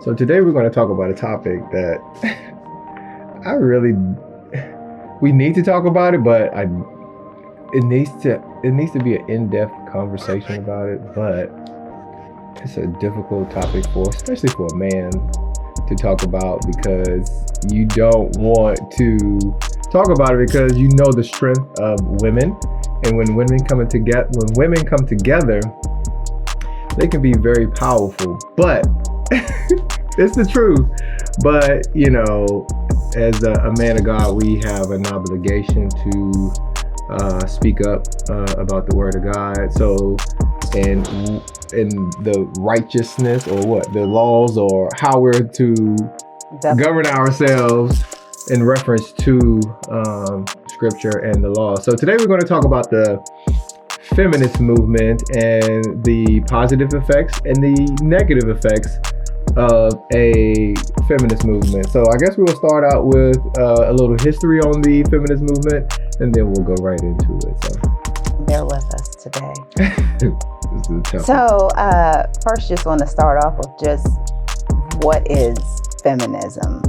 So today we're going to talk about a topic that I really we need to talk about it, but it needs to be an in-depth conversation about it. But it's a difficult topic especially for a man to talk about, because you don't want to talk about it because you know the strength of women, and when women come together, they can be very powerful. But it's the truth. But as a man of God, we have an obligation to speak up about the Word of God. So, and the righteousness, or what the laws, or how we're to govern ourselves in reference to Scripture and the law. So today we're going to talk about the feminist movement and the positive effects and the negative effects of a feminist movement. So I guess we'll start out with a little history on the feminist movement, and then we'll go right into it. So bear with us today. So first, just want to start off with just what is feminism,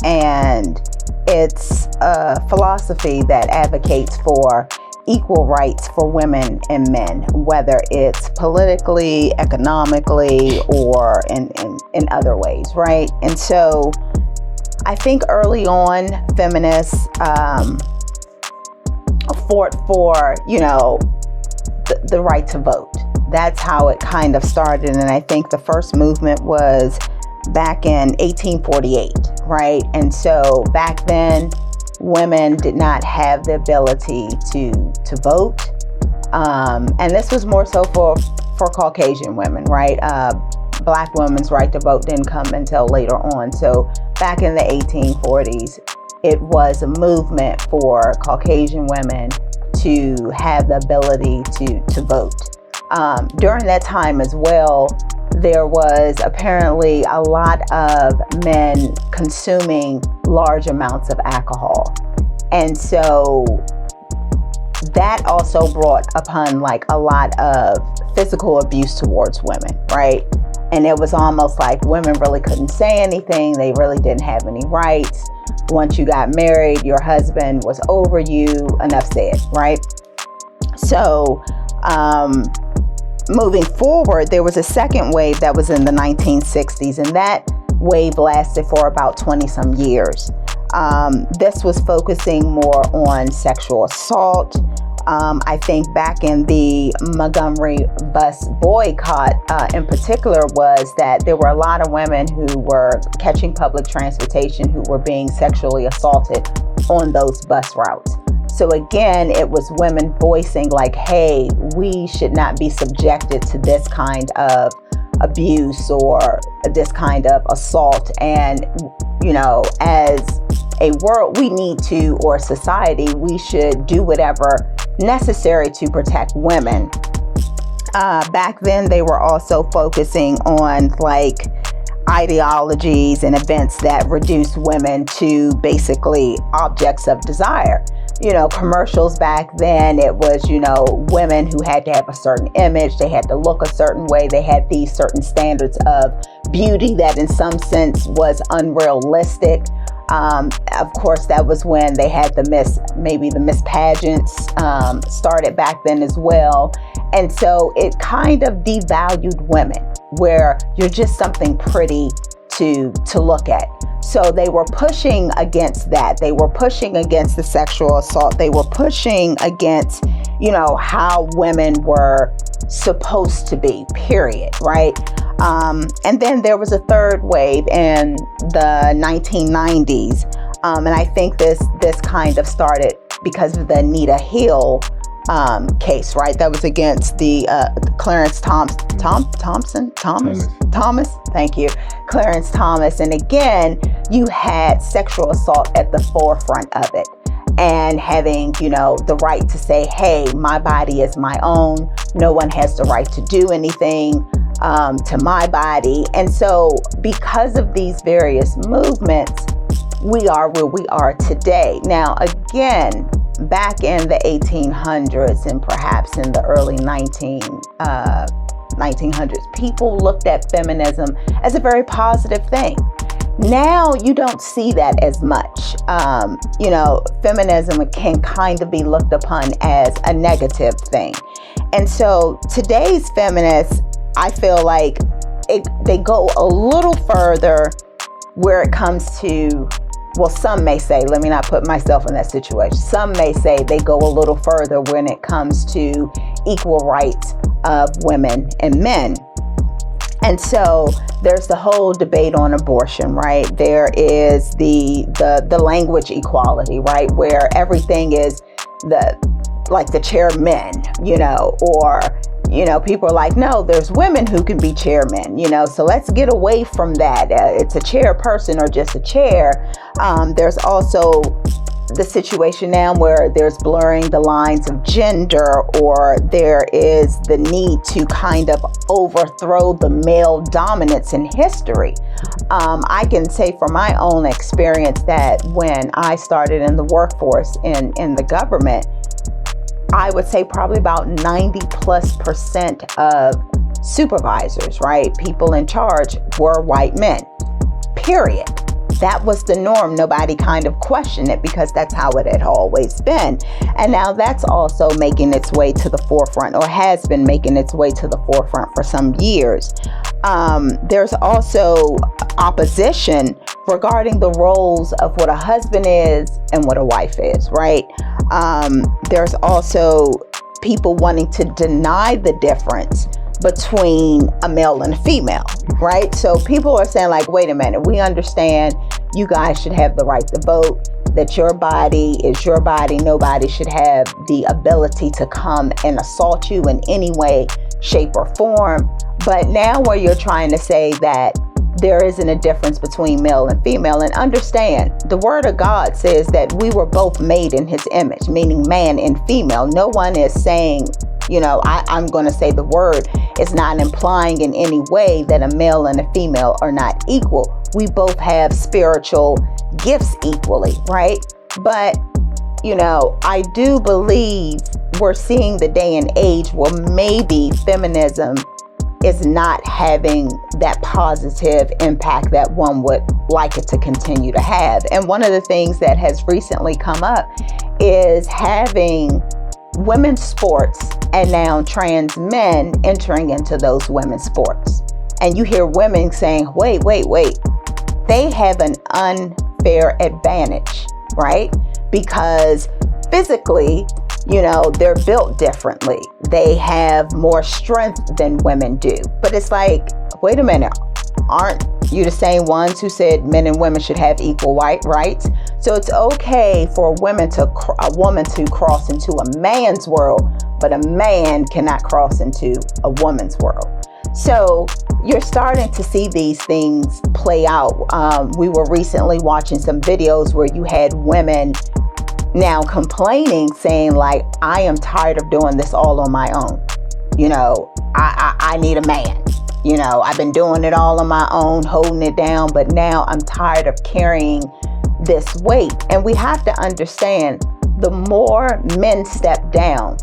and it's a philosophy that advocates for equal rights for women and men, whether it's politically, economically, or in other ways, right? And so I think early on, feminists fought for, the right to vote. That's how it kind of started. And I think the first movement was back in 1848, right? And so back then, women did not have the ability to vote. And this was more so for Caucasian women, right? Black women's right to vote didn't come until later on. So back in the 1840s, it was a movement for Caucasian women to have the ability to vote. During that time as well, there was apparently a lot of men consuming large amounts of alcohol. And so that also brought upon a lot of physical abuse towards women, right? And it was almost like women really couldn't say anything. They really didn't have any rights. Once you got married, your husband was over you, enough said, right? So, moving forward, there was a second wave that was in the 1960s, and that wave lasted for about 20 some years. This was focusing more on sexual assault. I think back in the Montgomery bus boycott in particular, was that there were a lot of women who were catching public transportation who were being sexually assaulted on those bus routes. So again, it was women voicing hey, we should not be subjected to this kind of abuse or this kind of assault. And, as a world, we need to, or society, we should do whatever necessary to protect women. Back then, they were also focusing on ideologies and events that reduced women to basically objects of desire. Commercials back then, it was, women who had to have a certain image, they had to look a certain way, they had these certain standards of beauty that in some sense was unrealistic. Of course, that was when they had the Miss Pageants started back then as well. And so it kind of devalued women, where you're just something pretty to look at. So they were pushing against that. They were pushing against the sexual assault. They were pushing against, how women were supposed to be, period, right? And then there was a third wave in the 1990s. And I think this kind of started because of the Anita Hill case, right? That was against the Clarence Thomas. Thank you, Clarence Thomas. And again, you had sexual assault at the forefront of it, and having, the right to say, hey, my body is my own. No one has the right to do anything to my body. And so because of these various movements, we are where we are today. Now, again, back in the 1800s and perhaps in the early 1900s, people looked at feminism as a very positive thing. Now you don't see that as much. Feminism can kind of be looked upon as a negative thing. And so today's feminists, I feel like they go a little further where it comes to, well, some may say, let me not put myself in that situation. Some may say they go a little further when it comes to equal rights of women and men. And so there's the whole debate on abortion, right? There is the language equality, right? Where everything is the chairmen, or people are like, no, there's women who can be chairmen, so let's get away from that. It's a chairperson or just a chair. There's also the situation now where there's blurring the lines of gender, or there is the need to kind of overthrow the male dominance in history. I can say from my own experience that when I started in the workforce in the government, I would say probably about 90+% of supervisors, right? People in charge were white men, period. That was the norm. Nobody kind of questioned it because that's how it had always been. And now that's also making its way to the forefront, or has been making its way to the forefront for some years. There's also opposition regarding the roles of what a husband is and what a wife is, right? There's also people wanting to deny the difference between a male and a female, right? So people are saying like, wait a minute, we understand you guys should have the right to vote, that your body is your body. Nobody should have the ability to come and assault you in any way, shape, or form. But now where you're trying to say that there isn't a difference between male and female, and understand the word of God says that we were both made in his image, meaning man and female. No one is saying, I'm going to say the word is not implying in any way that a male and a female are not equal. We both have spiritual gifts equally, right? But, I do believe we're seeing the day and age where maybe feminism is not having that positive impact that one would like it to continue to have. And one of the things that has recently come up is having women's sports and now trans men entering into those women's sports. And you hear women saying, wait, they have an unfair advantage, right? Because physically, they're built differently. They have more strength than women do. But it's like, wait a minute, aren't you the same ones who said men and women should have equal rights? So it's okay for a woman to cross into a man's world, but a man cannot cross into a woman's world. So you're starting to see these things play out. We were recently watching some videos where you had women now complaining, saying like, I am tired of doing this all on my own. I need a man. I've been doing it all on my own, holding it down, but now I'm tired of carrying this weight. And we have to understand, the more men step down,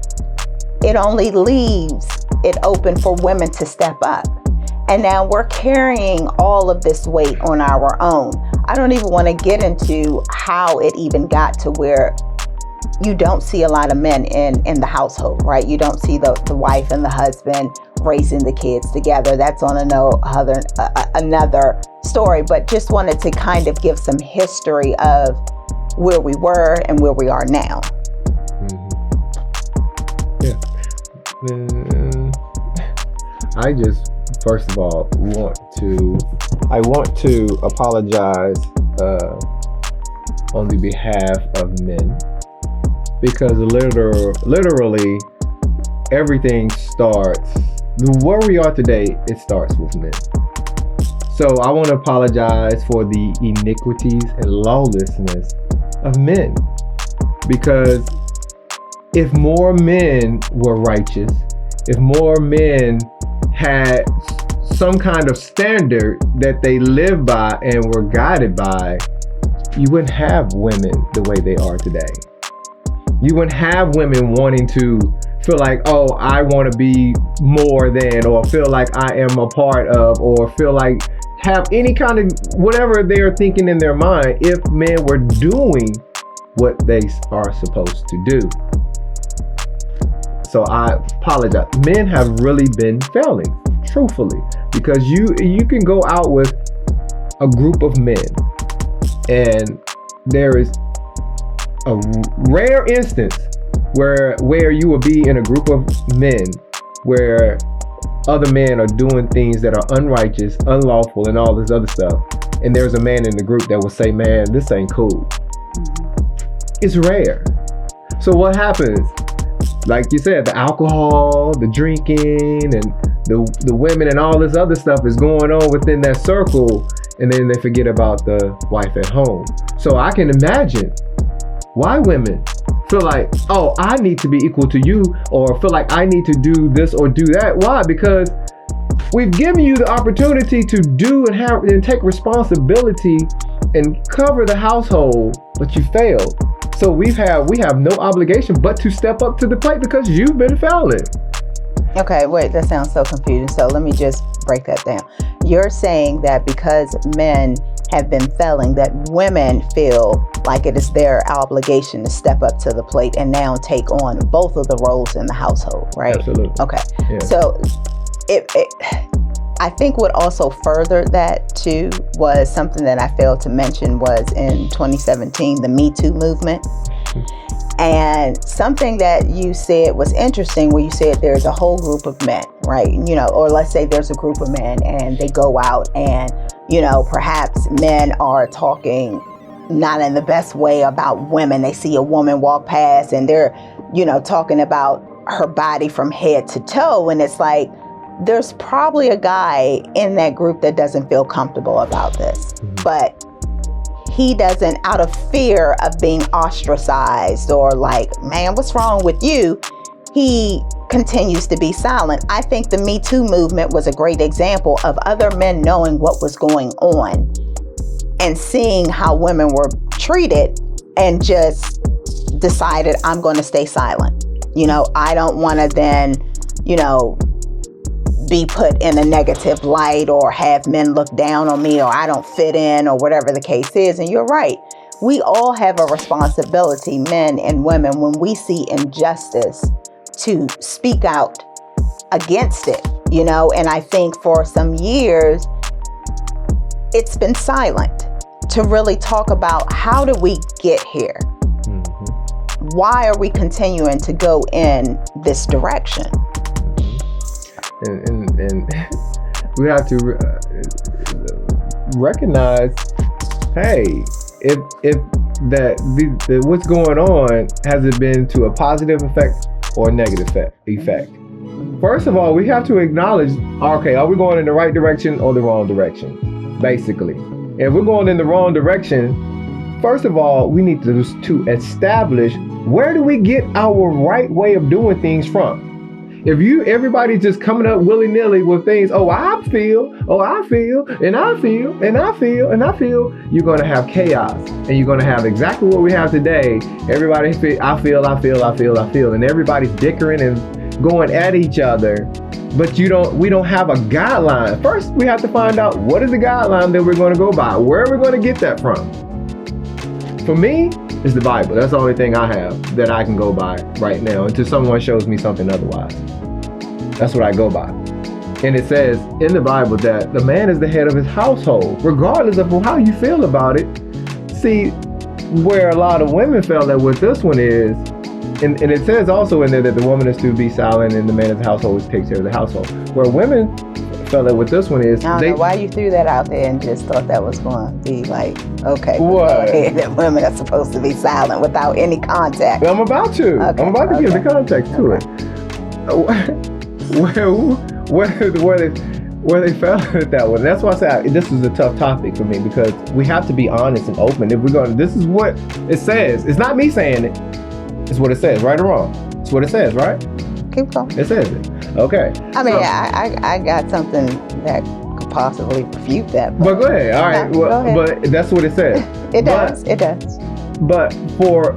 it only leaves it open for women to step up. And now we're carrying all of this weight on our own. I don't even want to get into how it even got to where you don't see a lot of men in the household, right? You don't see the wife and the husband raising the kids together. That's on another story, but just wanted to kind of give some history of where we were and where we are now. Yeah. I just, first of all, want to apologize on the behalf of men, because literally everything starts, where we are today, it starts with men. So I want to apologize for the iniquities and lawlessness of men, because if more men were righteous, if more men had some kind of standard that they live by and were guided by, you wouldn't have women the way they are today. You wouldn't have women wanting to feel like, oh, I want to be more than, or feel like I am a part of, or feel like have any kind of whatever they're thinking in their mind if men were doing what they are supposed to do. So I apologize. Men have really been failing, truthfully, because you can go out with a group of men, and there is a rare instance where you will be in a group of men where other men are doing things that are unrighteous, unlawful, and all this other stuff, and there's a man in the group that will say, man, this ain't cool. It's rare. So what happens? Like you said, the alcohol, the drinking, and the women and all this other stuff is going on within that circle, and then they forget about the wife at home. So I can imagine why women feel like, oh, I need to be equal to you, or feel like I need to do this or do that. Why? Because we've given you the opportunity to do and take responsibility and cover the household, but you failed. So we have no obligation but to step up to the plate because you've been failing. Okay, wait, that sounds so confusing. So let me just break that down. You're saying that because men have been failing, that women feel like it is their obligation to step up to the plate and now take on both of the roles in the household, right? Absolutely. Okay. Yeah. So I think what also furthered that too was something that I failed to mention was in 2017, the Me Too movement. And something that you said was interesting, where you said there's a whole group of men, right? You know, or let's say there's a group of men and they go out and, you know, perhaps men are talking not in the best way about women. They see a woman walk past and they're, you know, talking about her body from head to toe. And it's like, there's probably a guy in that group that doesn't feel comfortable about this, but he doesn't, out of fear of being ostracized or like, man, what's wrong with you? He continues to be silent. I think the Me Too movement was a great example of other men knowing what was going on and seeing how women were treated and just decided, I'm going to stay silent. You know, I don't want to then, you know, be put in a negative light or have men look down on me, or I don't fit in, or whatever the case is. And you're right. We all have a responsibility, men and women, when we see injustice, to speak out against it, you know. And I think for some years, it's been silent to really talk about how did we get here? Why are we continuing to go in this direction? And we have to recognize, hey, if that what's going on, has it been to a positive effect or a negative effect? First of all, we have to acknowledge, okay, are we going in the right direction or the wrong direction? Basically, if we're going in the wrong direction, first of all, we need to establish, where do we get our right way of doing things from? If everybody's just coming up willy-nilly with things, I feel, and I feel, and I feel, and I feel, you're going to have chaos. And you're going to have exactly what we have today. Everybody I feel, and everybody's dickering and going at each other. But we don't have a guideline. First, we have to find out, what is the guideline that we're going to go by? Where are we going to get that from? For me, it's the Bible. That's the only thing I have that I can go by right now until someone shows me something otherwise. That's what I go by. And it says in the Bible that the man is the head of his household, regardless of how you feel about it. See, where a lot of women felt that what this one is, and it says also in there that the woman is to be silent and the man of the household takes care of the household. Where women felt that what this one is, I don't know why you threw that out there and just thought that was going to be like, okay, that women are supposed to be silent without any context. I'm about to. Okay, I'm about to give the context to it. Where they felt it that way. That's why I say this is a tough topic for me, because we have to be honest and open. If we're going, this is what it says. It's not me saying it. It's what it says, right or wrong. It's what it says, right? Keep going. It says it. Okay. I mean, I got something that could possibly refute that. But go ahead. All right. Go ahead. But that's what it says. It does. But for,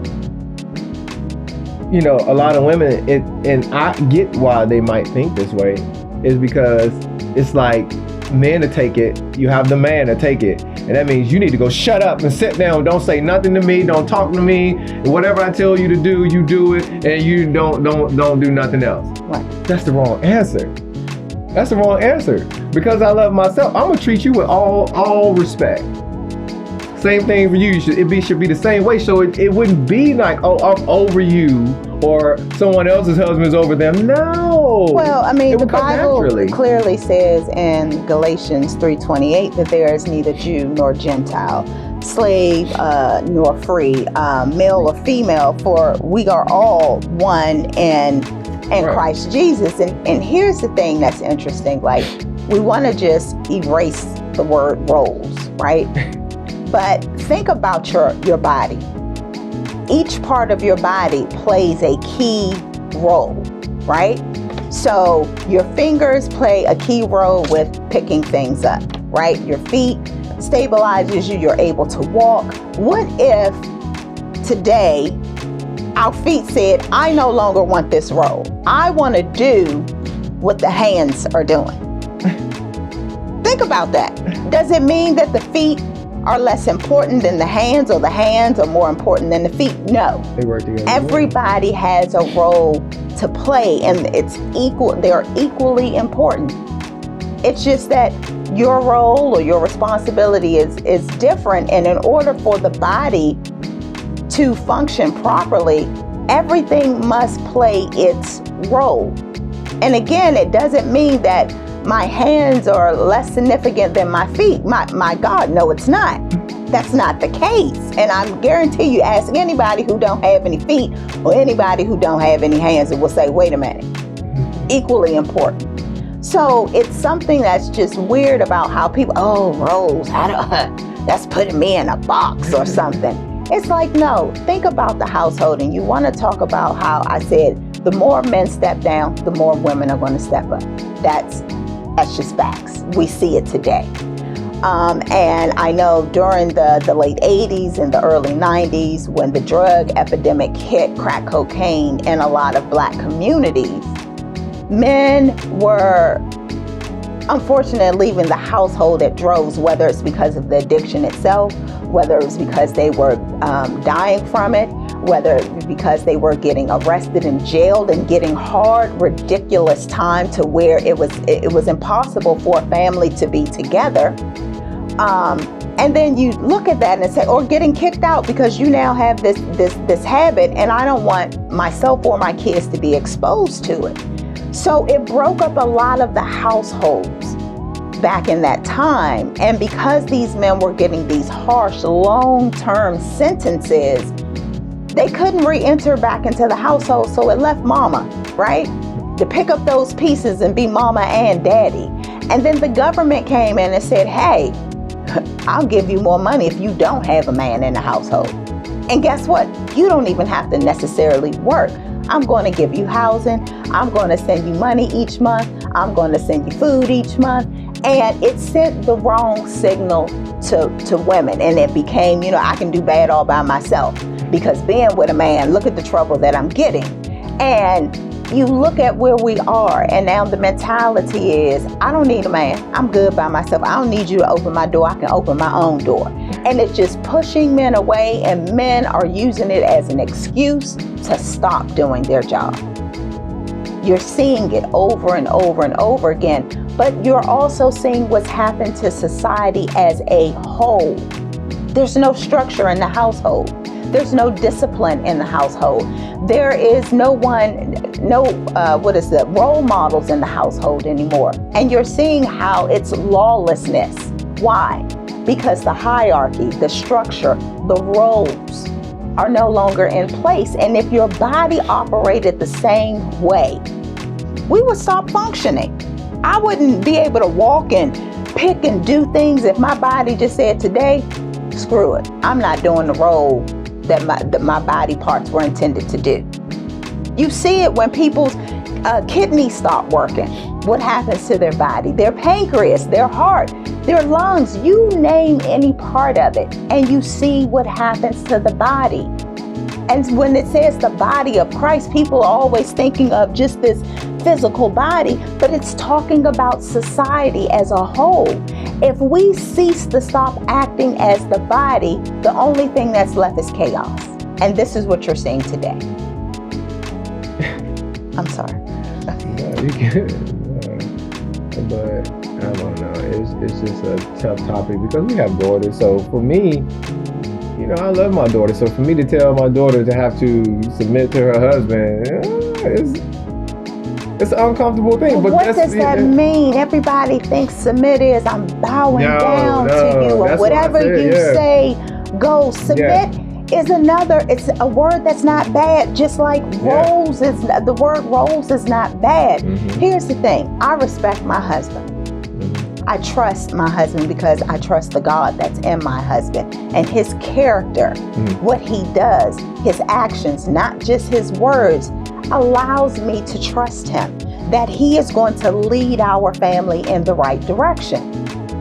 you know, a lot of women, and I get why they might think this way, is because it's like men to take it, you have the man to take it, and that means you need to go shut up and sit down, don't say nothing to me, don't talk to me, and whatever I tell you to do, you do it, and you don't do nothing else. Right. That's the wrong answer. That's the wrong answer. Because I love myself, I'm gonna treat you with all respect. Same thing for you. It should be the same way. So it wouldn't be like, oh, I'm over you, or someone else's husband's over them. No. Well, I mean, the Bible naturally. clearly says in Galatians 3:28 that there is neither Jew nor Gentile, slave nor free, male or female, for we are all one in right. Christ Jesus. And here's the thing that's interesting. Like, we want to just erase the word roles, right? But think about your body. Each part of your body plays a key role, right? So your fingers play a key role with picking things up, right? Your feet stabilizes you, you're able to walk. What if today our feet said, I no longer want this role. I want to do what the hands are doing. Think about that. Does it mean that the feet are less important than the hands, or the hands are more important than the feet? No. They work together. Everybody has a role to play, and it's equal. They're equally important. It's just that your role or your responsibility is different, and in order for the body to function properly, everything must play its role. And again, it doesn't mean that my hands are less significant than my feet. My God, no, it's not. That's not the case. And I guarantee you, ask anybody who don't have any feet or anybody who don't have any hands, and will say, wait a minute, equally important. So it's something that's just weird about how people, roles, that's putting me in a box or something. It's like, no, think about the household, and you want to talk about how I said, the more men step down, the more women are going to step up. That's just facts. We see it today. And I know during the late 80s and the early 90s, when the drug epidemic hit crack cocaine in a lot of Black communities, men were unfortunately leaving the household at droves, whether it's because of the addiction itself, whether it was because they were dying from it, whether it was because they were getting arrested and jailed and getting hard, ridiculous time to where it was impossible for a family to be together. And then you look at that and say, or getting kicked out because you now have this habit, and I don't want myself or my kids to be exposed to it. So it broke up a lot of the households back in that time. And because these men were getting these harsh, long-term sentences, they couldn't re-enter back into the household. So it left mama, right, to pick up those pieces and be mama and daddy. And then the government came in and said, hey, I'll give you more money if you don't have a man in the household. And guess what? You don't even have to necessarily work. I'm going to give you housing. I'm going to send you money each month. I'm going to send you food each month. And it sent the wrong signal to women. And it became, I can do bad all by myself, because being with a man, look at the trouble that I'm getting. And you look at where we are, and now the mentality is, I don't need a man. I'm good by myself. I don't need you to open my door. I can open my own door. And it's just pushing men away, and men are using it as an excuse to stop doing their job. You're seeing it over and over and over again, but you're also seeing what's happened to society as a whole. There's no structure in the household. There's no discipline in the household. There is no role models in the household anymore. And you're seeing how it's lawlessness. Why? Because the hierarchy, the structure, the roles are no longer in place. And if your body operated the same way, we would stop functioning. I wouldn't be able to walk and pick and do things if my body just said, today, screw it. I'm not doing the role that my body parts were intended to do. You see it when people's kidneys stop working. What happens to their body? Their pancreas, their heart, their lungs, you name any part of it, and you see what happens to the body. And when it says the body of Christ, people are always thinking of just this physical body, but it's talking about society as a whole. If we cease to stop acting as the body, the only thing that's left is chaos. And this is what you're seeing today. I'm sorry. No, you can. But I don't know. It's just a tough topic because we have daughters. So for me, you know, I love my daughter. So for me to tell my daughter to have to submit to her husband, it's an uncomfortable thing. But what does that mean? Everybody thinks submit is I'm bowing down to you, or whatever you say, go. Submit is another. It's a word that's not bad. Just like roles is the word roles is not bad. Mm-hmm. Here's the thing: I respect my husband. I trust my husband because I trust the God that's in my husband and his character, what he does, his actions, not just his words, allows me to trust him that he is going to lead our family in the right direction.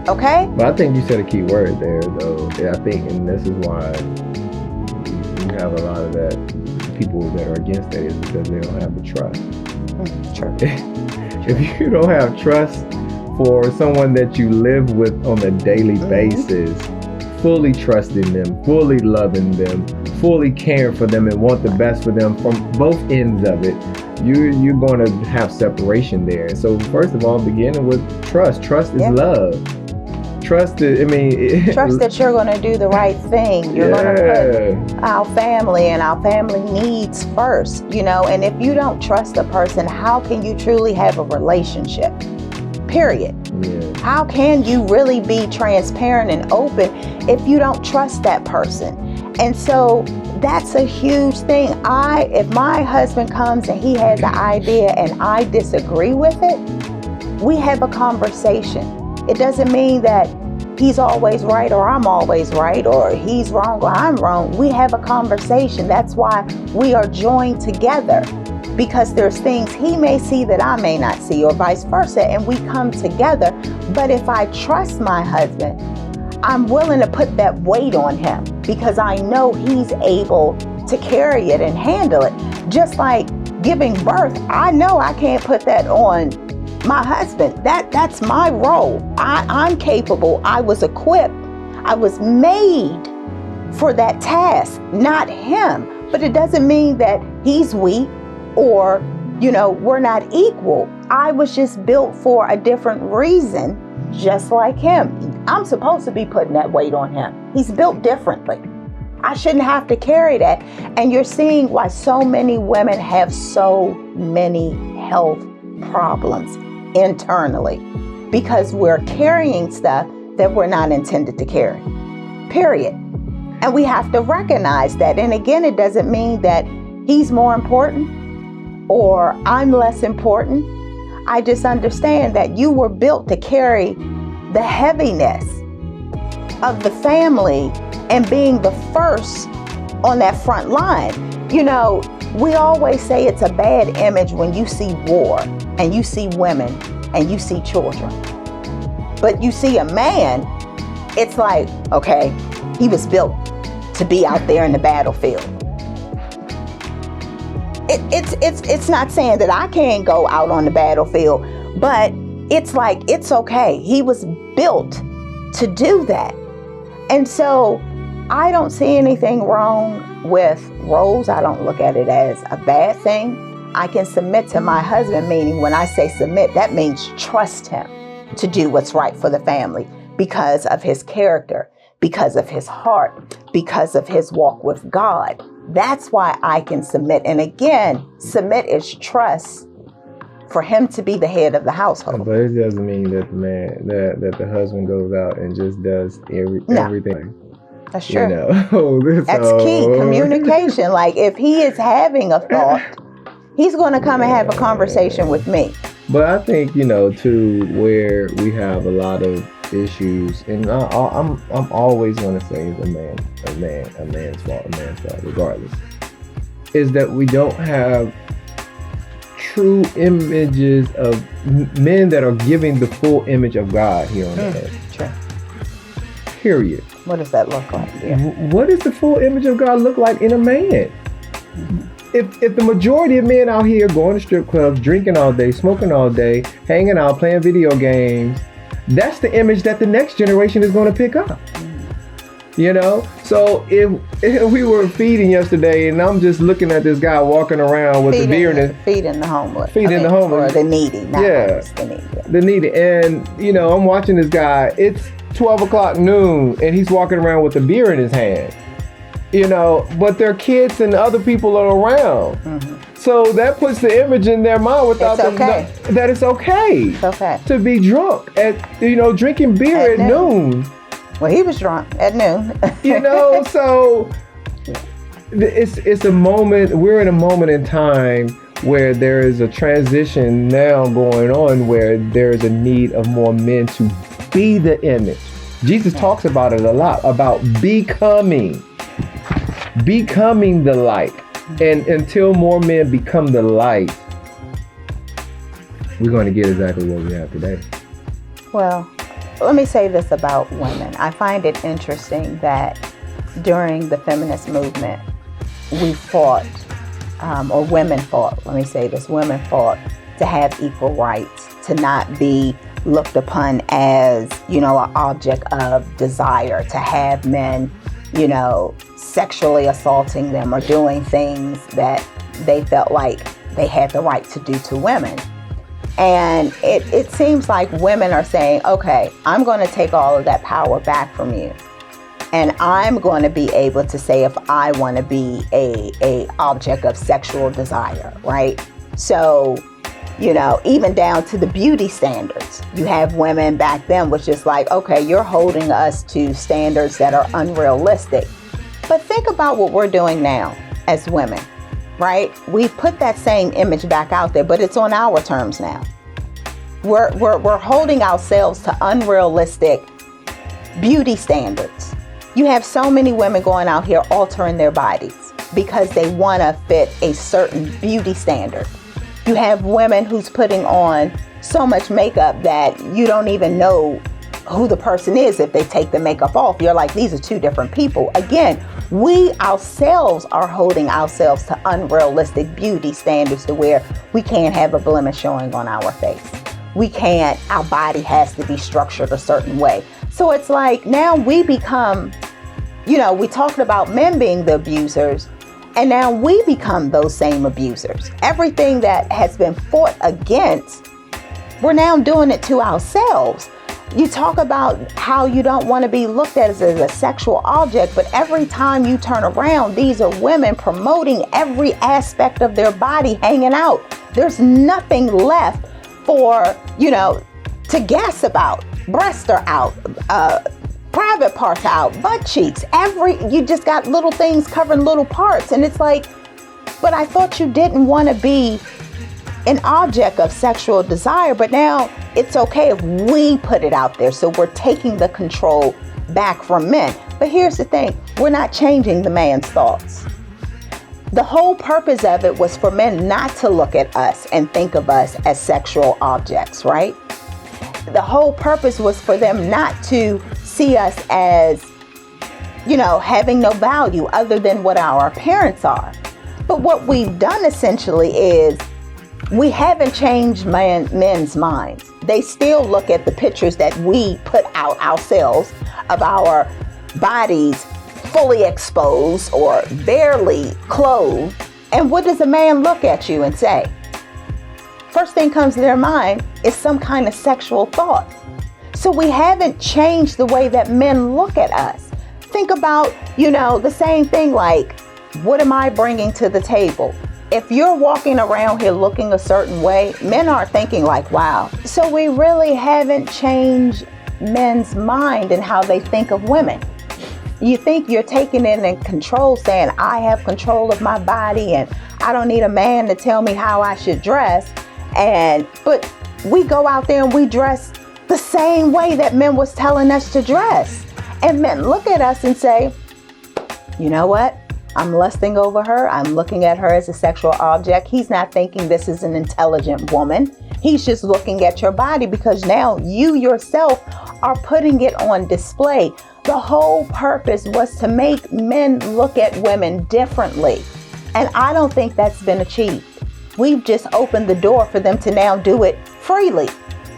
Okay? But I think you said a key word there, though. Yeah, I think, and this is why you have a lot of that people that are against that is because they don't have the trust. True. If you don't have trust for someone that you live with on a daily basis, fully trusting them, fully loving them, fully caring for them and want the best for them from both ends of it, you're going to have separation there. So first of all, beginning with trust. Trust is love. Trust is, trust that you're going to do the right thing. You're going to put our family and our family needs first, you know, and if you don't trust a person, how can you truly have a relationship? Period. Yeah. How can you really be transparent and open if you don't trust that person? And so that's a huge thing. If my husband comes and he has an idea and I disagree with it, we have a conversation. It doesn't mean that he's always right or I'm always right or he's wrong or I'm wrong. We have a conversation. That's why we are joined together. Because there's things he may see that I may not see or vice versa, and we come together. But if I trust my husband, I'm willing to put that weight on him because I know he's able to carry it and handle it. Just like giving birth, I know I can't put that on my husband. That's my role. I'm capable. I was equipped. I was made for that task, not him. But it doesn't mean that he's weak or, you know, we're not equal. I was just built for a different reason, just like him. I'm supposed to be putting that weight on him. He's built differently. I shouldn't have to carry that. And you're seeing why so many women have so many health problems internally, because we're carrying stuff that we're not intended to carry. Period. And we have to recognize that. And again, it doesn't mean that he's more important or I'm less important. I just understand that you were built to carry the heaviness of the family and being the first on that front line. You know, we always say it's a bad image when you see war and you see women and you see children. But you see a man, it's like, okay, he was built to be out there in the battlefield. It's not saying that I can't go out on the battlefield, but it's like, it's okay. He was built to do that. And so I don't see anything wrong with roles. I don't look at it as a bad thing. I can submit to my husband, meaning when I say submit, that means trust him to do what's right for the family because of his character, because of his heart, because of his walk with God. That's why I can submit. And again, submit is trust for him to be the head of the household. But it doesn't mean that the man, that the husband goes out and just does everything. That's true. You know? That's key. Communication. Like if he is having a thought, he's going to come and have a conversation with me. But I think, you know, too, where we have a lot of issues, and I'm always going to say it's a man's fault, regardless, is that we don't have true images of men that are giving the full image of God here on earth. True. Period. What does that look like? Yeah. What does the full image of God look like in a man? If the majority of men out here going to strip clubs, drinking all day, smoking all day, hanging out, playing video games, that's the image that the next generation is going to pick up. You know, so if we were feeding yesterday, and I'm just looking at this guy walking around with the beer in his feeding the homeless, or the needy, the needy, and you know, I'm watching this guy. It's 12 o'clock noon, and he's walking around with a beer in his hand. You know, but their kids and other people are around. Mm-hmm. So that puts the image in their mind without them that it's okay. To be drunk at, you know, drinking beer at noon. Well, he was drunk at noon. You know, so it's a moment, we're in a moment in time where there is a transition now going on where there is a need of more men to be the image. Jesus talks about it a lot, about becoming the light. And until more men become the light, we're going to get exactly what we have today. Well, let me say this about women. I find it interesting that during the feminist movement, we fought, or women fought, let me say this, women fought to have equal rights, to not be looked upon as, you know, an object of desire, to have men, you know, sexually assaulting them or doing things that they felt like they had the right to do to women. And it seems like women are saying, okay, I'm going to take all of that power back from you. And I'm going to be able to say if I want to be a object of sexual desire, right? So, you know, even down to the beauty standards. You have women back then, which is like, okay, you're holding us to standards that are unrealistic. But think about what we're doing now as women, right? We put that same image back out there, but it's on our terms now. We're holding ourselves to unrealistic beauty standards. You have so many women going out here altering their bodies because they want to fit a certain beauty standard. You have women who's putting on so much makeup that you don't even know who the person is if they take the makeup off. You're like, these are two different people. Again, we ourselves are holding ourselves to unrealistic beauty standards to where we can't have a blemish showing on our face. We can't, our body has to be structured a certain way. So it's like now we become, you know, we talked about men being the abusers, and now we become those same abusers. Everything that has been fought against, we're now doing it to ourselves. You talk about how you don't want to be looked at as a sexual object, but every time you turn around, these are women promoting every aspect of their body hanging out. There's nothing left for, you know, to guess about. Breasts are out, private parts out, butt cheeks, you just got little things covering little parts. And it's like, but I thought you didn't want to be an object of sexual desire, but now it's okay if we put it out there. So we're taking the control back from men. But here's the thing, we're not changing the man's thoughts. The whole purpose of it was for men not to look at us and think of us as sexual objects, right? The whole purpose was for them not to see us as, you know, having no value other than what our appearance are. But what we've done essentially is we haven't changed men's minds. They still look at the pictures that we put out ourselves of our bodies fully exposed or barely clothed. And what does a man look at you and say? First thing comes to their mind is some kind of sexual thought. So we haven't changed the way that men look at us. Think about, you know, the same thing like, what am I bringing to the table? If you're walking around here looking a certain way, men are thinking like, wow. So we really haven't changed men's mind and how they think of women. You think you're taking it in control, saying, I have control of my body and I don't need a man to tell me how I should dress. But we go out there and we dress the same way that men was telling us to dress. And men look at us and say, you know what? I'm lusting over her. I'm looking at her as a sexual object. He's not thinking this is an intelligent woman. He's just looking at your body because now you yourself are putting it on display. The whole purpose was to make men look at women differently. And I don't think that's been achieved. We've just opened the door for them to now do it freely.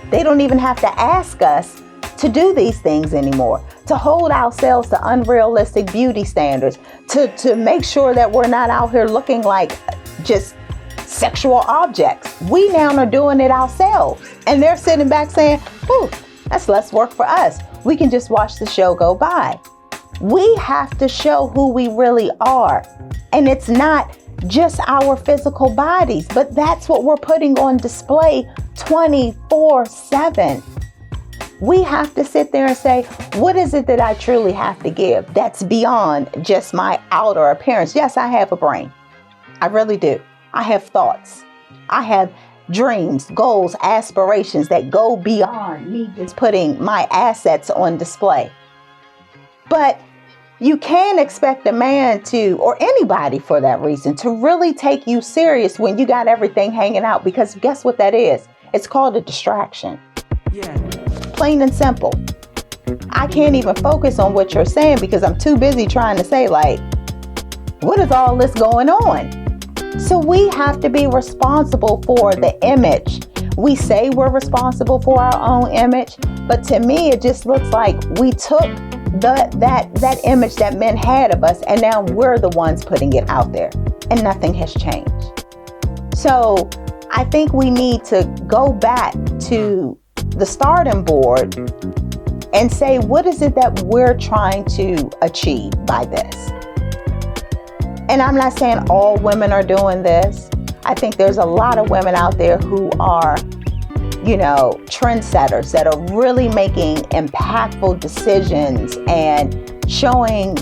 They don't even have to ask us to do these things anymore, to hold ourselves to unrealistic beauty standards, to make sure that we're not out here looking like just sexual objects. We now are doing it ourselves. And they're sitting back saying, "Ooh, that's less work for us. We can just watch the show go by." We have to show who we really are. And it's not just our physical bodies, but that's what we're putting on display 24/7. We have to sit there and say, what is it that I truly have to give that's beyond just my outer appearance? Yes, I have a brain. I really do. I have thoughts. I have dreams, goals, aspirations that go beyond me just putting my assets on display. But you can't expect a man to, or anybody for that reason, to really take you serious when you got everything hanging out, because guess what that is? It's called a distraction. Yeah. Plain and simple. I can't even focus on what you're saying because I'm too busy trying to say, like, what is all this going on? So we have to be responsible for the image. We say we're responsible for our own image, but to me, it just looks like we took that image that men had of us, and now we're the ones putting it out there, and nothing has changed. So I think we need to go back to the starting board and say, what is it that we're trying to achieve by this? And I'm not saying all women are doing this. I think there's a lot of women out there who are, trendsetters that are really making impactful decisions and showing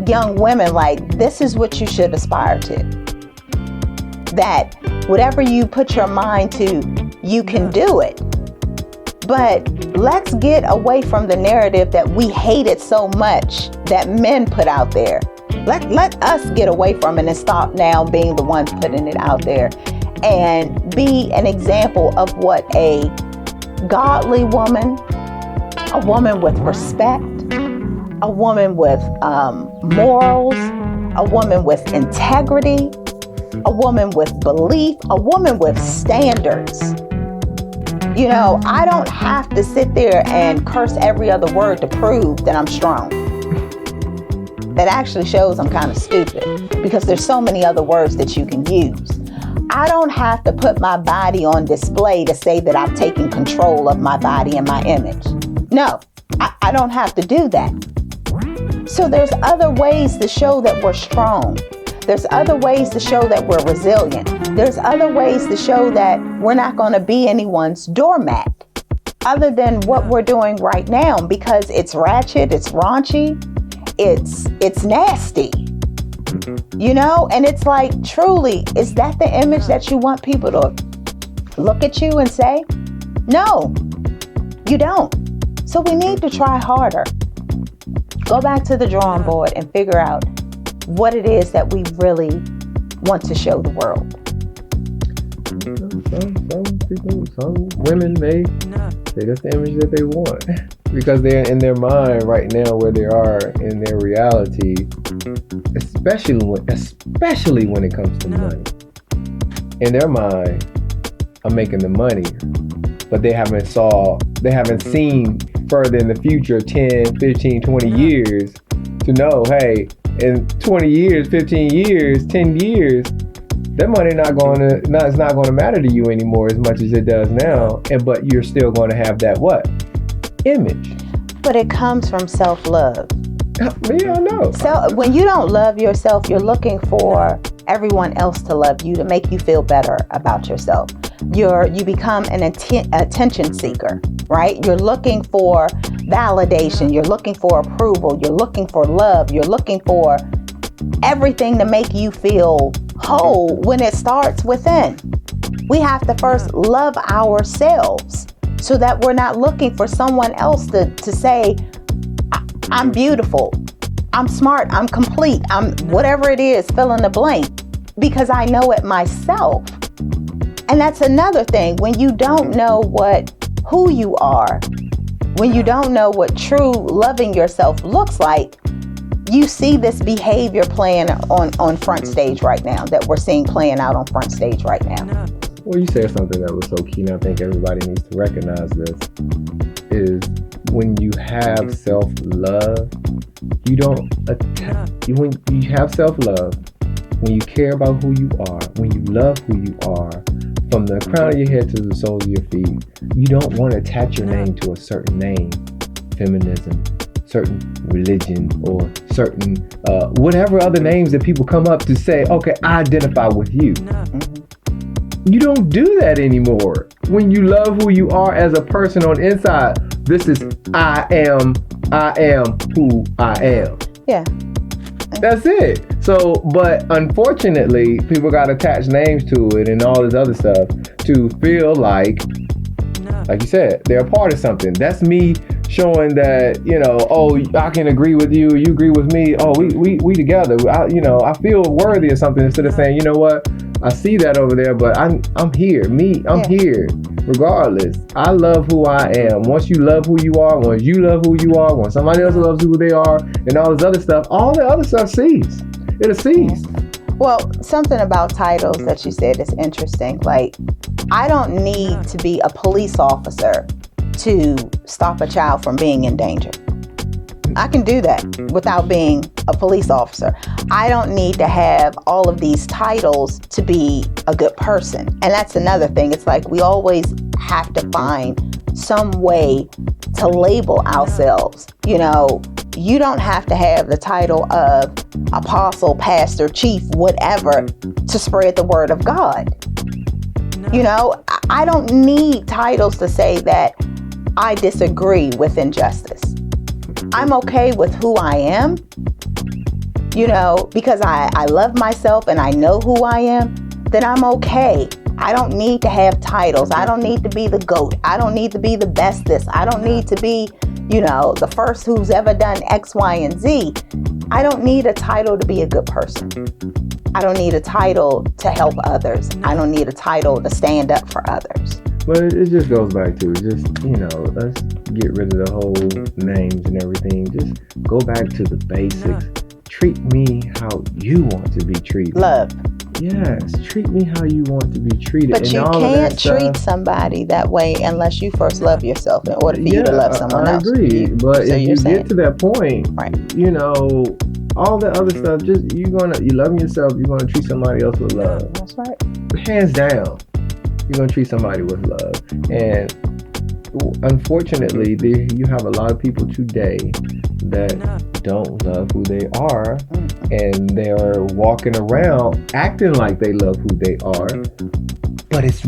young women, like, this is what you should aspire to. That whatever you put your mind to, you can do it. But let's get away from the narrative that we hated so much that men put out there. Let us get away from it and stop now being the ones putting it out there, and be an example of what a godly woman, a woman with respect, a woman with morals, a woman with integrity, a woman with belief, a woman with standards. I don't have to sit there and curse every other word to prove that I'm strong. That actually shows I'm kind of stupid, because there's so many other words that you can use. I don't have to put my body on display to say that I've taken control of my body and my image. No, I don't have to do that. So there's other ways to show that we're strong. There's other ways to show that we're resilient. There's other ways to show that we're not going to be anyone's doormat, other than what we're doing right now, because it's ratchet, it's raunchy, it's nasty, and it's like, truly, is that the image that you want people to look at you and say? No, you don't. So we need to try harder. Go back to the drawing board and figure out what it is that we really want to show the world. Some women may say that's the image that they want, because they're in their mind right now where they are in their reality, especially when it comes to money. In their mind, I'm making the money, but they haven't seen further in the future, 10, 15, 20 years to know, hey, in 20 years, 15 years, 10 years, that money it's not going to matter to you anymore as much as it does now. But you're still going to have that what? Image. But it comes from self-love. Yeah, I know. So when you don't love yourself, you're looking for everyone else to love you, to make you feel better about yourself. You become an attention seeker, right? You're looking for validation. You're looking for approval. You're looking for love. You're looking for everything to make you feel whole, when it starts within. We have to first love ourselves so that we're not looking for someone else to say, I'm beautiful, I'm smart, I'm complete, I'm whatever it is, fill in the blank, because I know it myself. And that's another thing. When you don't know who you are, when you don't know what true loving yourself looks like, you see this behavior playing on front stage right now, that we're seeing playing out on front stage right now. Well, you said something that was so key, and I think everybody needs to recognize this, is when you have self-love, you don't when you have self-love, when you care about who you are, when you love who you are, from the crown of your head to the soles of your feet, you don't want to attach your name to a certain name, feminism, certain religion, or certain whatever other names that people come up to say, okay, I identify with you. You don't do that anymore. When you love who you are as a person on the inside, this is I am who I am. Yeah. That's it. So, but unfortunately, people got attached names to it and all this other stuff to feel like you said, they're a part of something. That's me showing that, oh, I can agree with you, you agree with me. Oh, we together. I feel worthy of something, instead of saying, you know what, I see that over there, but I'm here. I'm here. Regardless, I love who I am. Once you love who you are, once you love who you are, once somebody else loves who they are, and all this other stuff, all the other stuff cease. It'll cease. Well, something about titles that you said is interesting. Like, I don't need to be a police officer to stop a child from being in danger. I can do that without being a police officer. I don't need to have all of these titles to be a good person. And that's another thing. It's like we always have to find some way to label ourselves. You don't have to have the title of apostle, pastor, chief, whatever, to spread the word of God. I don't need titles to say that I disagree with injustice. I'm okay with who I am, because I love myself and I know who I am, then I'm okay. I don't need to have titles. I don't need to be the GOAT. I don't need to be the bestest. I don't need to be, the first who's ever done X, Y, and Z. I don't need a title to be a good person. I don't need a title to help others. I don't need a title to stand up for others. But it just goes back to let's get rid of the whole names and everything. Just go back to the basics. Treat me how you want to be treated. Love. Yes, treat me how you want to be treated. But you can't treat somebody that way unless you first love yourself in order for you to love someone else. I agree. But if you get to that point, right, all the other stuff, you love yourself, you're gonna treat somebody else with love. That's right. Hands down. You're going to treat somebody with love. And unfortunately, you have a lot of people today that don't love who they are, and they're walking around acting like they love who they are, but it's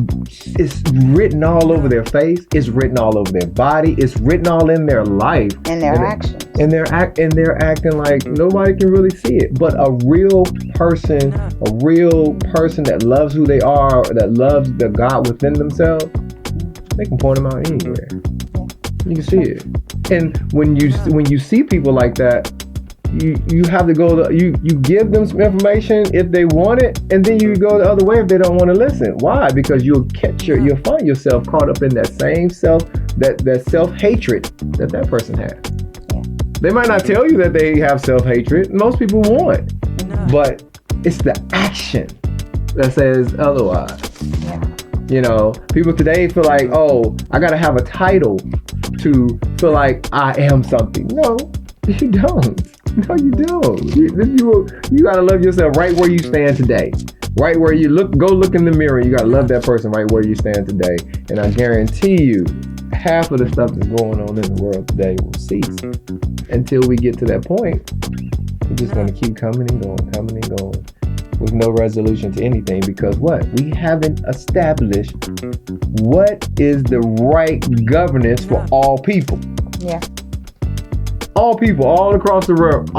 written all over their face, it's written all over their body, it's written all in their life, and their actions. And they're acting like nobody can really see it. But a real person that loves who they are, that loves the God within themselves, they can point them out anywhere. You can see it. And when you see people like that, you have to go you give them some information if they want it, and then you go the other way if they don't want to listen. Why? Because you'll find yourself caught up in that same that self-hatred that person has. They might not tell you that they have self-hatred. Most people won't. But it's the action that says otherwise. People today feel like, oh, I got to have a title to feel like I am something. No, you don't. No, you don't. You got to love yourself right where you stand today. Right where you go look in the mirror. You got to love that person right where you stand today. And I guarantee you, half of the stuff that's going on in the world today will cease. Until we get to that point, we're just going to keep coming and going with no resolution to anything, because we haven't established what is the right governance for all people. Yeah. All people, all across the world.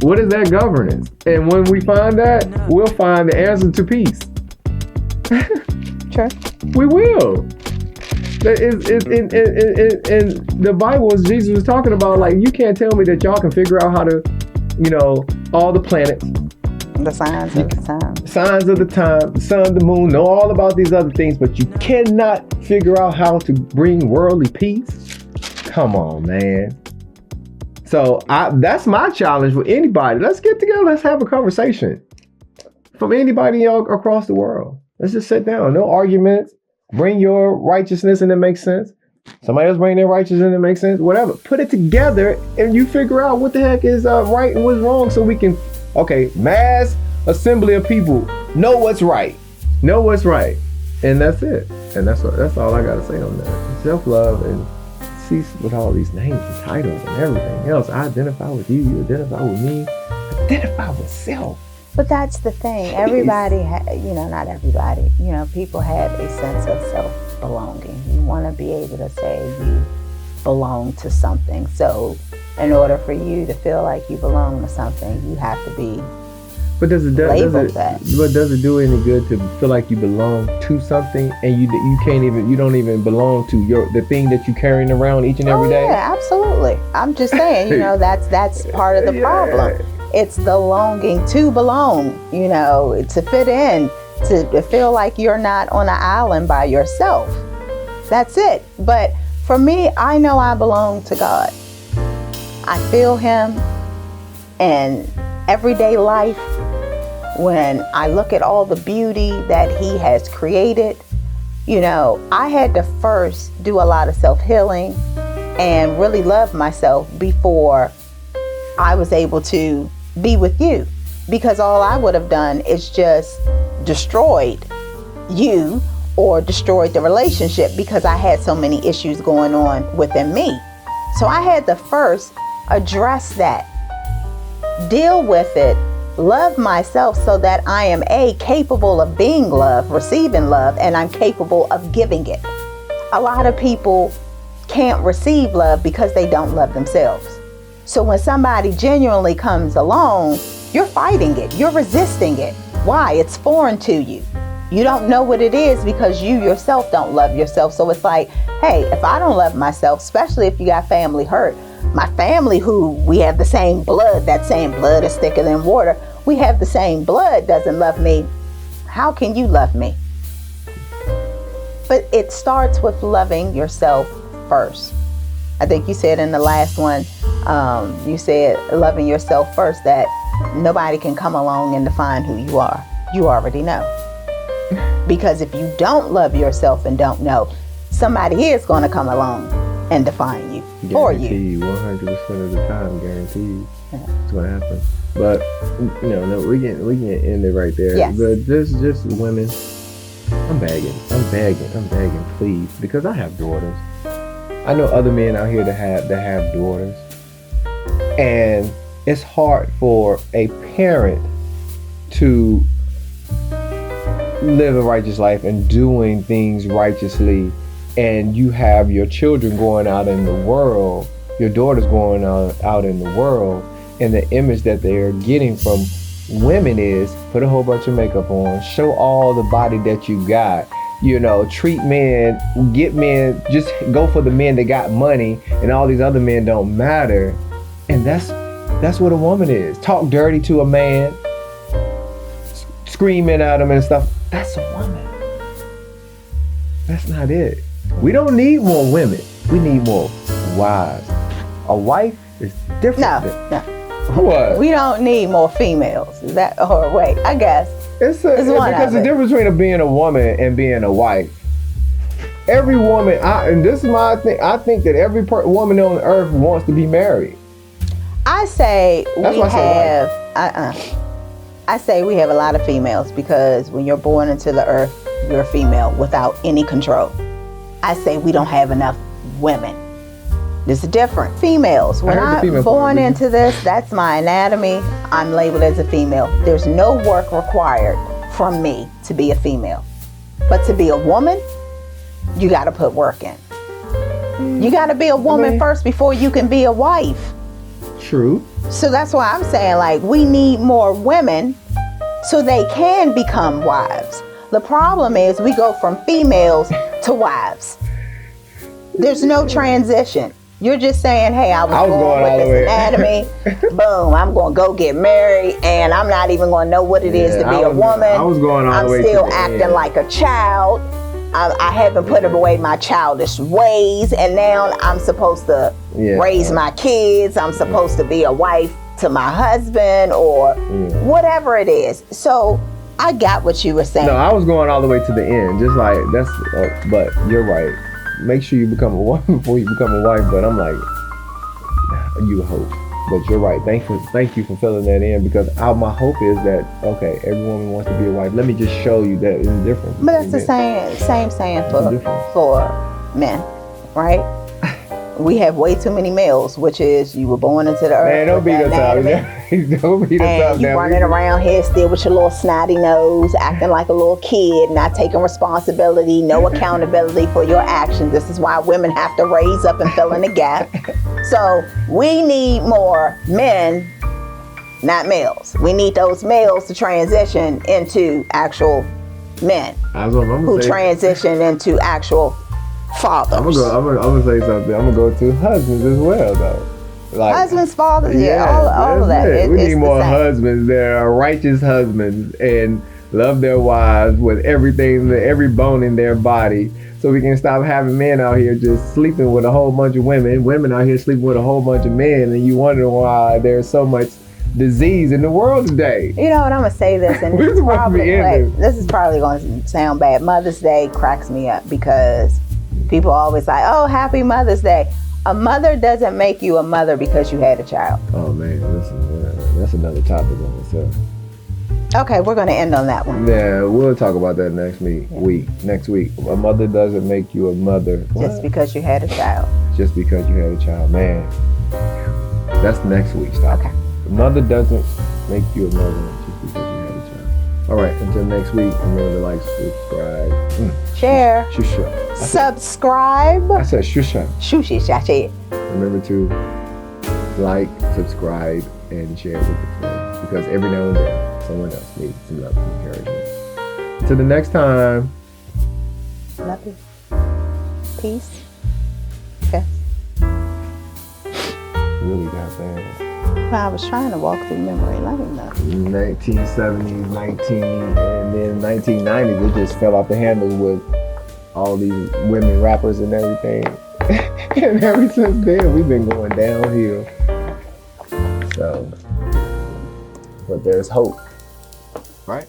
What is that governance? And when we find that, we'll find the answer to peace. Sure. We will. In the Bible, Jesus was talking about, like, you can't tell me that y'all can figure out how to, all the planets, the signs of the time, the sun, the moon, know all about these other things, but you cannot figure out how to bring worldly peace. Come on, man. So that's my challenge with anybody. Let's get together. Let's have a conversation. From anybody across the world. Let's just sit down. No arguments. Bring your righteousness and it makes sense. Somebody else bring their righteousness and it makes sense. Whatever. Put it together and you figure out what the heck is right and what's wrong so we can, mass assembly of people know what's right. Know what's right. And that's it. And that's all I got to say on that. Self-love and cease with all these names and titles and everything else. I identify with you. You identify with me. Identify with self. But that's the thing. Everybody, not everybody, people have a sense of self-belonging. You want to be able to say you belong to something. So in order for you to feel like you belong to something, you have to be labeled that. But does it do any good to feel like you belong to something and you don't even belong to the thing that you're carrying around each and every day? Yeah, absolutely. I'm just saying, that's part of the problem. It's the longing to belong, to fit in, to feel like you're not on an island by yourself. That's it. But for me, I know I belong to God. I feel Him in everyday life. When I look at all the beauty that He has created, I had to first do a lot of self-healing and really love myself before I was able to be with you, because all I would have done is just destroyed you or destroyed the relationship because I had so many issues going on within me. So I had to first address that, deal with it, love myself so that I am capable of being loved, receiving love, and I'm capable of giving it. A lot of people can't receive love because they don't love themselves. So when somebody genuinely comes along, you're fighting it. You're resisting it. Why? It's foreign to you. You don't know what it is because you yourself don't love yourself. So it's like, hey, if I don't love myself, especially if you got family hurt, my family who we have the same blood, that same blood is thicker than water. We have the same blood, doesn't love me. How can you love me? But it starts with loving yourself first. I think you said in the last one, you said loving yourself first, that nobody can come along and define who you are. You already know. Because if you don't love yourself and don't know, somebody is going to come along and define you for you. Guaranteed, 100% of the time, guaranteed. Yeah. It's going to happen. But, no, we can end it right there. Yes. But just women, I'm begging, please, because I have daughters. I know other men out here that have daughters, and it's hard for a parent to live a righteous life and doing things righteously, and you have your children going out in the world, your daughters going out in the world, and the image that they are getting from women is put a whole bunch of makeup on, show all the body that you got. Treat men, get men, just go for the men that got money, and all these other men don't matter. And that's what a woman is. Talk dirty to a man, screaming at him and stuff. That's a woman. That's not it. We don't need more women. We need more wives. A wife is different. No. What? We don't need more females. Is that, or wait, I guess. It's because the difference between being a woman and being a wife. Every woman, and this is my thing, I think that every woman on earth wants to be married. I say I say we have a lot of females, because when you're born into the earth, you're a female without any control. I say we don't have enough women. This is different. Females. When I'm born into this, that's my anatomy. I'm labeled as a female. There's no work required from me to be a female. But to be a woman, you got to put work in. You got to be a woman first before you can be a wife. True. So that's why I'm saying, we need more women so they can become wives. The problem is we go from females to wives. There's no transition. You're just saying, hey, I was born with this anatomy. Boom, I'm going to go get married, and I'm not even going to know what it is to be a woman. I was going all the way I'm still acting like a child. I haven't put away my childish ways, and now I'm supposed to raise my kids. I'm supposed to be a wife to my husband or whatever it is. So I got what you were saying. No, I was going all the way to the end. Just like that's, but you're right. Make sure you become a wife before you become a wife. But I'm like, you hope. But you're right. Thank you for filling that in, because my hope is that, okay, every woman wants to be a wife. Let me just show you that it's different. But that's the same saying for men, right? We have way too many males, which is you were born into the earth. Man, don't beat us up. Don't beat us up. And you running around here still with your little snotty nose, acting like a little kid, not taking responsibility, no accountability for your actions. This is why women have to raise up and fill in the gap. So we need more men, not males. We need those males to transition into actual men who transition into actual fathers. I'm gonna say something. I'm gonna go to husbands as well, though. Like husbands, fathers, all of that. We need more husbands that are righteous husbands and love their wives with everything, every bone in their body, so we can stop having men out here just sleeping with a whole bunch of women out here sleeping with a whole bunch of men, and you wonder why there's so much disease in the world today. You know what, I'm gonna say this, and this is probably gonna sound bad. Mother's Day cracks me up because people always like, oh, happy Mother's Day. A mother doesn't make you a mother because you had a child. Oh man, that's another topic on itself. Okay, we're going to end on that one. Yeah, we'll talk about that next week. A mother doesn't make you a mother. Just because you had a child. Just because you had a child. Man, that's next week's topic. Okay. A mother doesn't make you a mother just because you had a child. All right, until next week, remember to like, subscribe. Share. Shusha. Subscribe. I said shusha. Shushi. Remember to like, subscribe, and share with your friends, because every now and then someone else needs some love and encouragement. Until the next time. Love you. Peace. Okay. Really got that. Well, I was trying to walk through memory lane though. 1970s, and then 1990s, it just fell off the handles with all these women rappers and everything. And ever since then, we've been going downhill. So, but there's hope, right?